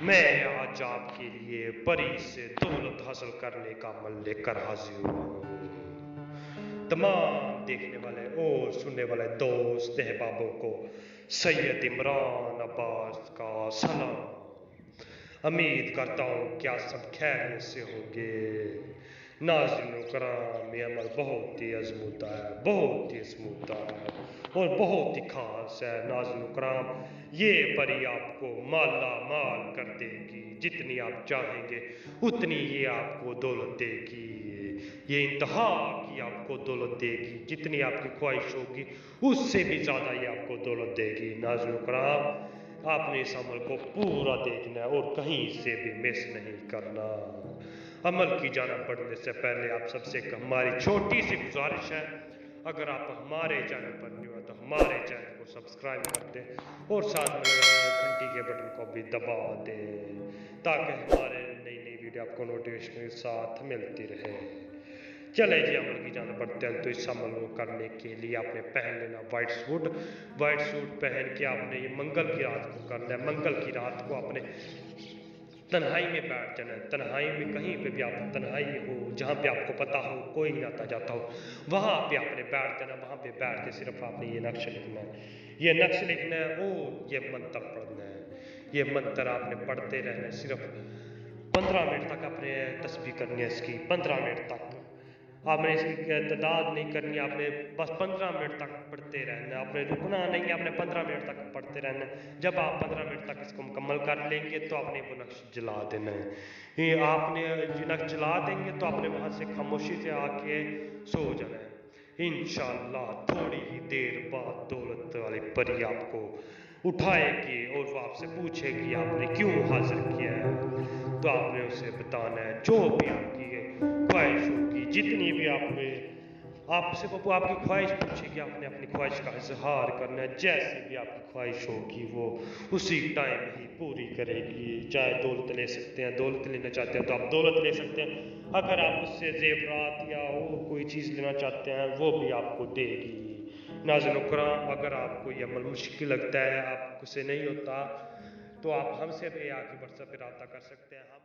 میں آج آپ کے لیے پری سے دولت حاصل کرنے کا عمل لے کر حاضر ہوں۔ تمام دیکھنے والے اور سننے والے دوست احبابوں کو سید عمران عباس کا سلام۔ امید کرتا ہوں کیا سب خیریت سے ہوں گے۔ ناظرین و کرام، یہ عمل بہت ہی عظمتہ ہے، بہت ہی عظمتہ ہے اور بہت ہی خاص ہے۔ ناظرین و کرام، یہ پری آپ کو مالا مال کر دے گی، جتنی آپ چاہیں گے اتنی یہ آپ کو دولت دے گی۔ یہ انتہا کی آپ کو دولت دے گی، جتنی آپ کی خواہش ہوگی اس سے بھی زیادہ یہ آپ کو دولت دے گی۔ ناظرین و کرام، آپ نے اس عمل کو پورا دیکھنا ہے اور کہیں سے بھی مس نہیں کرنا۔ عمل کی جانب بڑھنے سے پہلے آپ سب سے ہماری چھوٹی سی گزارش ہے، اگر آپ ہمارے چینل پر نیو ہیں تو ہمارے چینل کو سبسکرائب کر دیں اور ساتھ میں گھنٹی کے بٹن کو بھی دبا دیں تاکہ ہمارے نئی نئی ویڈیو آپ کو نوٹیفیکیشن کے ساتھ ملتی رہے۔ چلے جی عمل کی جانب بڑھتے ہیں۔ تو اس عمل کو کرنے کے لیے آپ نے پہن لینا وائٹ سوٹ۔ وائٹ سوٹ پہن کے آپ نے یہ منگل کی رات کو کرنا ہے۔ منگل کی رات کو آپ نے تنہائی میں بیٹھ جانا ہے۔ تنہائی میں کہیں پہ بھی آپ تنہائی ہو، جہاں پہ آپ کو پتا ہو کوئی نہیں آتا جاتا ہو، وہاں پہ آپ نے بیٹھ جانا۔ وہاں پہ بیٹھ کے صرف آپ نے یہ نقش لکھنا ہے، یہ نقش لکھنا ہے اور یہ منتر پڑھنا ہے۔ یہ منتر آپ نے پڑھتے رہنا ہے، صرف 15 منٹ تک آپ نے تسبیح کرنی ہے اس کی۔ 15 منٹ تک آپ نے اس کی تعداد نہیں کرنی، آپ نے بس 15 منٹ تک پڑھتے رہنا ہے۔ آپ نے رکنا نہیں، آپ نے 15 منٹ تک پڑھتے رہنا ہے۔ جب آپ 15 منٹ تک اس کو مکمل کر لیں گے تو آپ نے وہ نقش جلا دینا ہے۔ یہ آپ نے یہ نقش جلا دیں گے تو آپ نے وہاں سے خاموشی سے آ کے سو جانا ہے۔ انشاءاللہ تھوڑی ہی دیر بعد دولت والی پری آپ کو اٹھائے گی اور وہ آپ سے پوچھے گی آپ نے کیوں حاضر کیا ہے، تو آپ نے اسے بتانا ہے جو بھی آپ کی خواہش ہوگی، جتنی بھی آپ سے وہ آپ کی خواہش پوچھے گی، آپ نے اپنی خواہش کا اظہار کرنا ہے۔ جیسی بھی آپ کی خواہش ہوگی وہ اسی ٹائم ہی پوری کرے گی۔ چاہے دولت لے سکتے ہیں، دولت لینا چاہتے ہیں تو آپ دولت لے سکتے ہیں، اگر آپ اس سے زیورات یا اور کوئی چیز لینا چاہتے ہیں وہ بھی آپ کو دے گی۔ ناظرین و کرام، اگر آپ کو یہ عمل مشکل لگتا ہے، آپ کو سے نہیں ہوتا، تو آپ ہم سے بھی آ کے WhatsApp پہ رابطہ کر سکتے ہیں۔ ہم